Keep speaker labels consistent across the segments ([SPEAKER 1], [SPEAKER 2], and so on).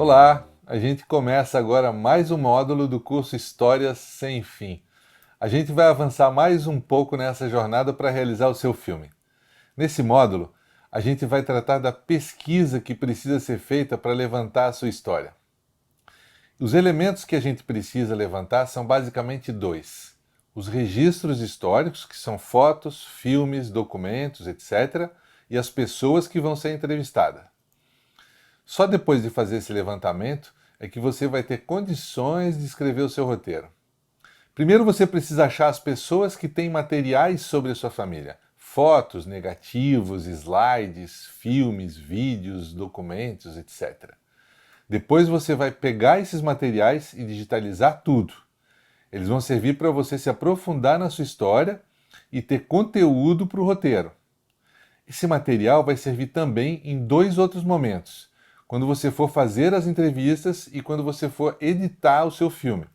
[SPEAKER 1] Olá, a gente começa agora mais um módulo do curso Histórias Sem Fim. A gente vai avançar mais um pouco nessa jornada para realizar o seu filme. Nesse módulo, a gente vai tratar da pesquisa que precisa ser feita para levantar a sua história. Os elementos que a gente precisa levantar são basicamente dois: os registros históricos, que são fotos, filmes, documentos, etc., e as pessoas que vão ser entrevistadas. Só depois de fazer esse levantamento é que você vai ter condições de escrever o seu roteiro. Primeiro você precisa achar as pessoas que têm materiais sobre a sua família. Fotos, negativos, slides, filmes, vídeos, documentos, etc. Depois você vai pegar esses materiais e digitalizar tudo. Eles vão servir para você se aprofundar na sua história e ter conteúdo para o roteiro. Esse material vai servir também em dois outros momentos: quando você for fazer as entrevistas e quando você for editar o seu filme.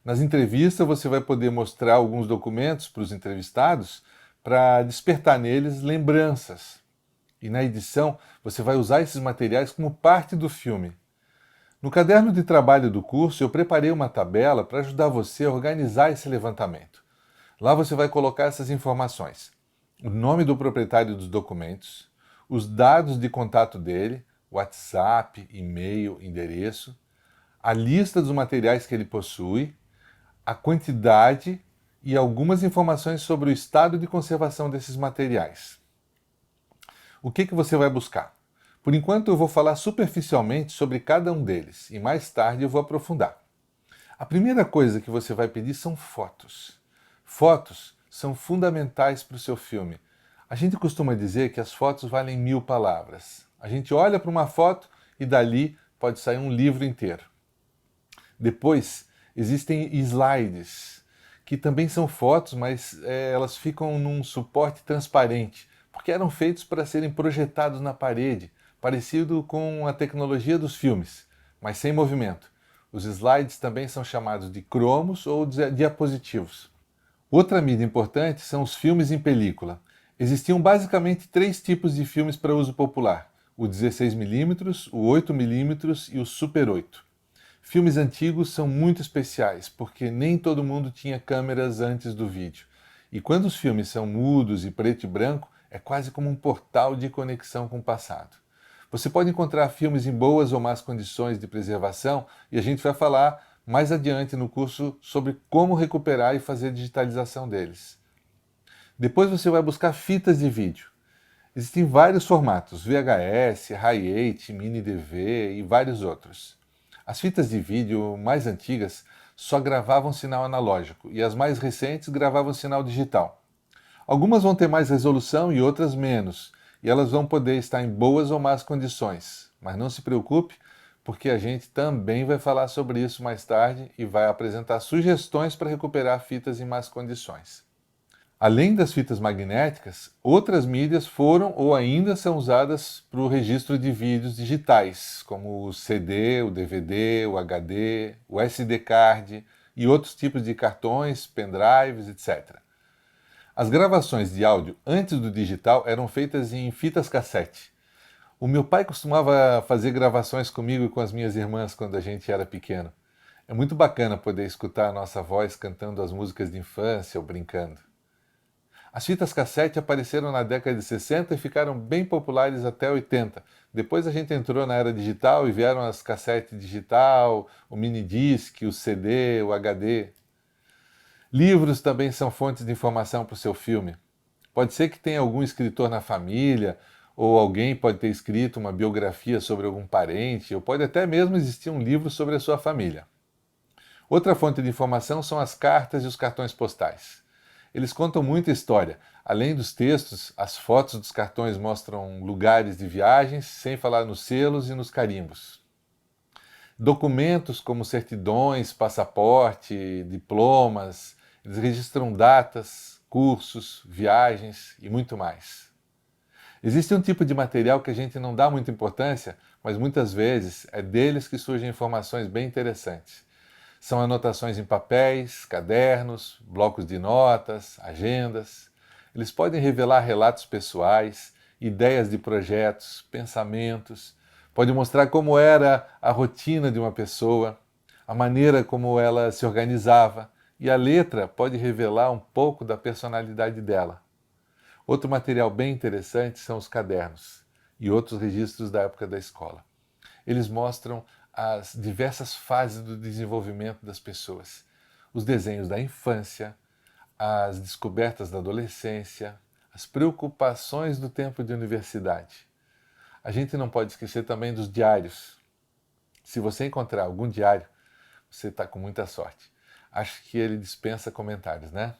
[SPEAKER 1] Nas entrevistas você vai poder mostrar alguns documentos para os entrevistados para despertar neles lembranças. E na edição você vai usar esses materiais como parte do filme. No caderno de trabalho do curso eu preparei uma tabela para ajudar você a organizar esse levantamento. Lá você vai colocar essas informações: o nome do proprietário dos documentos, os dados de contato dele, WhatsApp, e-mail, endereço, a lista dos materiais que ele possui, a quantidade e algumas informações sobre o estado de conservação desses materiais. O que você vai buscar? Por enquanto eu vou falar superficialmente sobre cada um deles e mais tarde eu vou aprofundar. A primeira coisa que você vai pedir são fotos. Fotos são fundamentais para o seu filme. A gente costuma dizer que as fotos valem 1000 palavras. A gente olha para uma foto e dali pode sair um livro inteiro. Depois, existem slides, que também são fotos, mas elas ficam num suporte transparente, porque eram feitos para serem projetados na parede, parecido com a tecnologia dos filmes, mas sem movimento. Os slides também são chamados de cromos ou diapositivos. Outra mídia importante são os filmes em película. Existiam basicamente três tipos de filmes para uso popular: o 16mm, o 8mm e o Super 8. Filmes antigos são muito especiais, porque nem todo mundo tinha câmeras antes do vídeo. E quando os filmes são mudos e preto e branco, é quase como um portal de conexão com o passado. Você pode encontrar filmes em boas ou más condições de preservação e a gente vai falar mais adiante no curso sobre como recuperar e fazer a digitalização deles. Depois você vai buscar fitas de vídeo. Existem vários formatos: VHS, Hi8, Mini DV e vários outros. As fitas de vídeo mais antigas só gravavam sinal analógico e as mais recentes gravavam sinal digital. Algumas vão ter mais resolução e outras menos, e elas vão poder estar em boas ou más condições. Mas não se preocupe, porque a gente também vai falar sobre isso mais tarde e vai apresentar sugestões para recuperar fitas em más condições. Além das fitas magnéticas, outras mídias foram ou ainda são usadas para o registro de vídeos digitais, como o CD, o DVD, o HD, o SD card e outros tipos de cartões, pendrives, etc. As gravações de áudio antes do digital eram feitas em fitas cassete. O meu pai costumava fazer gravações comigo e com as minhas irmãs quando a gente era pequeno. É muito bacana poder escutar a nossa voz cantando as músicas de infância ou brincando. As fitas cassete apareceram na década de 60 e ficaram bem populares até 80. Depois a gente entrou na era digital e vieram as cassete digital, o mini disc, o CD, o HD. Livros também são fontes de informação para o seu filme. Pode ser que tenha algum escritor na família, ou alguém pode ter escrito uma biografia sobre algum parente, ou pode até mesmo existir um livro sobre a sua família. Outra fonte de informação são as cartas e os cartões postais. Eles contam muita história. Além dos textos, as fotos dos cartões mostram lugares de viagens, sem falar nos selos e nos carimbos. Documentos como certidões, passaporte, diplomas, eles registram datas, cursos, viagens e muito mais. Existe um tipo de material que a gente não dá muita importância, mas muitas vezes é deles que surgem informações bem interessantes. São anotações em papéis, cadernos, blocos de notas, agendas. Eles podem revelar relatos pessoais, ideias de projetos, pensamentos. Pode mostrar como era a rotina de uma pessoa, a maneira como ela se organizava, e a letra pode revelar um pouco da personalidade dela. Outro material bem interessante são os cadernos e outros registros da época da escola. Eles mostram as diversas fases do desenvolvimento das pessoas, os desenhos da infância, as descobertas da adolescência, as preocupações do tempo de universidade. A gente não pode esquecer também dos diários. Se você encontrar algum diário, você está com muita sorte. Acho que ele dispensa comentários, né?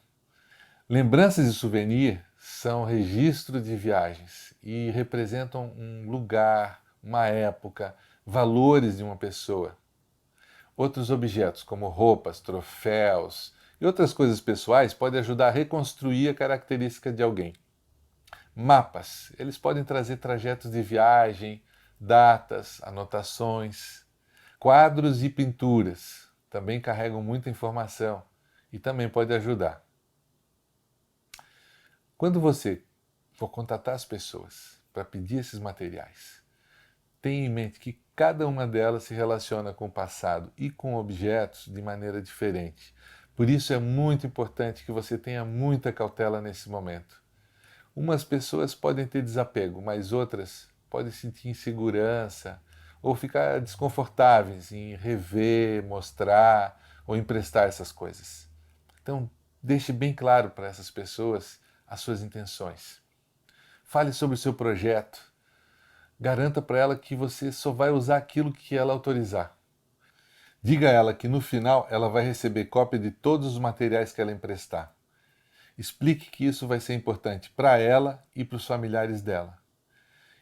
[SPEAKER 1] Lembranças e souvenir são registro de viagens e representam um lugar, uma época, valores de uma pessoa. Outros objetos, como roupas, troféus e outras coisas pessoais, podem ajudar a reconstruir a característica de alguém. Mapas, eles podem trazer trajetos de viagem, datas, anotações. Quadros e pinturas também carregam muita informação e também pode ajudar. Quando você for contatar as pessoas para pedir esses materiais, tenha em mente que cada uma delas se relaciona com o passado e com objetos de maneira diferente. Por isso é muito importante que você tenha muita cautela nesse momento. Umas pessoas podem ter desapego, mas outras podem sentir insegurança ou ficar desconfortáveis em rever, mostrar ou emprestar essas coisas. Então, deixe bem claro para essas pessoas as suas intenções. Fale sobre o seu projeto. Garanta para ela que você só vai usar aquilo que ela autorizar. Diga a ela que no final ela vai receber cópia de todos os materiais que ela emprestar. Explique que isso vai ser importante para ela e para os familiares dela.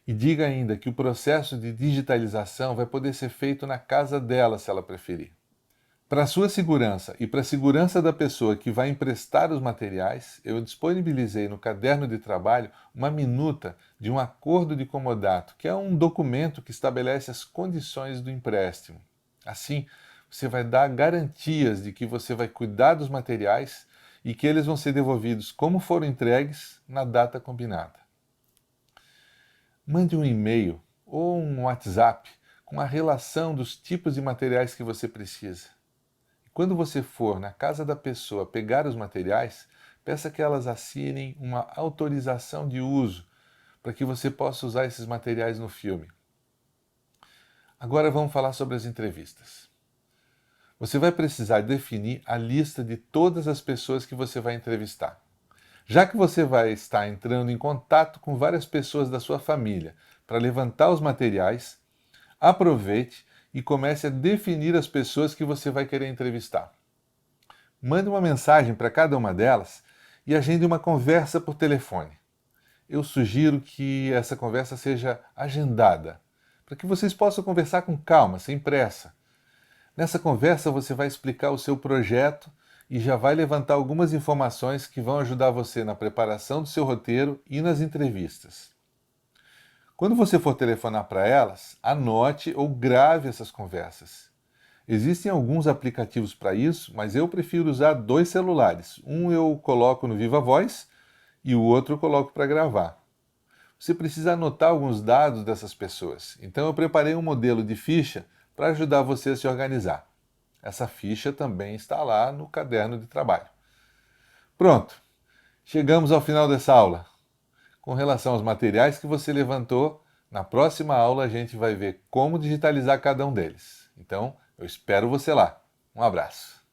[SPEAKER 1] E diga ainda que o processo de digitalização vai poder ser feito na casa dela, se ela preferir. Para a sua segurança e para a segurança da pessoa que vai emprestar os materiais, eu disponibilizei no caderno de trabalho uma minuta de um acordo de comodato, que é um documento que estabelece as condições do empréstimo. Assim, você vai dar garantias de que você vai cuidar dos materiais e que eles vão ser devolvidos como foram entregues na data combinada. Mande um e-mail ou um WhatsApp com a relação dos tipos de materiais que você precisa. Quando você for na casa da pessoa pegar os materiais, peça que elas assinem uma autorização de uso para que você possa usar esses materiais no filme. Agora vamos falar sobre as entrevistas. Você vai precisar definir a lista de todas as pessoas que você vai entrevistar. Já que você vai estar entrando em contato com várias pessoas da sua família para levantar os materiais, aproveite e comece a definir as pessoas que você vai querer entrevistar. Mande uma mensagem para cada uma delas e agende uma conversa por telefone. Eu sugiro que essa conversa seja agendada, para que vocês possam conversar com calma, sem pressa. Nessa conversa você vai explicar o seu projeto e já vai levantar algumas informações que vão ajudar você na preparação do seu roteiro e nas entrevistas. Quando você for telefonar para elas, anote ou grave essas conversas. Existem alguns aplicativos para isso, mas eu prefiro usar 2 celulares. Um eu coloco no Viva Voz e o outro eu coloco para gravar. Você precisa anotar alguns dados dessas pessoas, então eu preparei um modelo de ficha para ajudar você a se organizar. Essa ficha também está lá no caderno de trabalho. Pronto, chegamos ao final dessa aula. Com relação aos materiais que você levantou, na próxima aula a gente vai ver como digitalizar cada um deles. Então, eu espero você lá. Um abraço.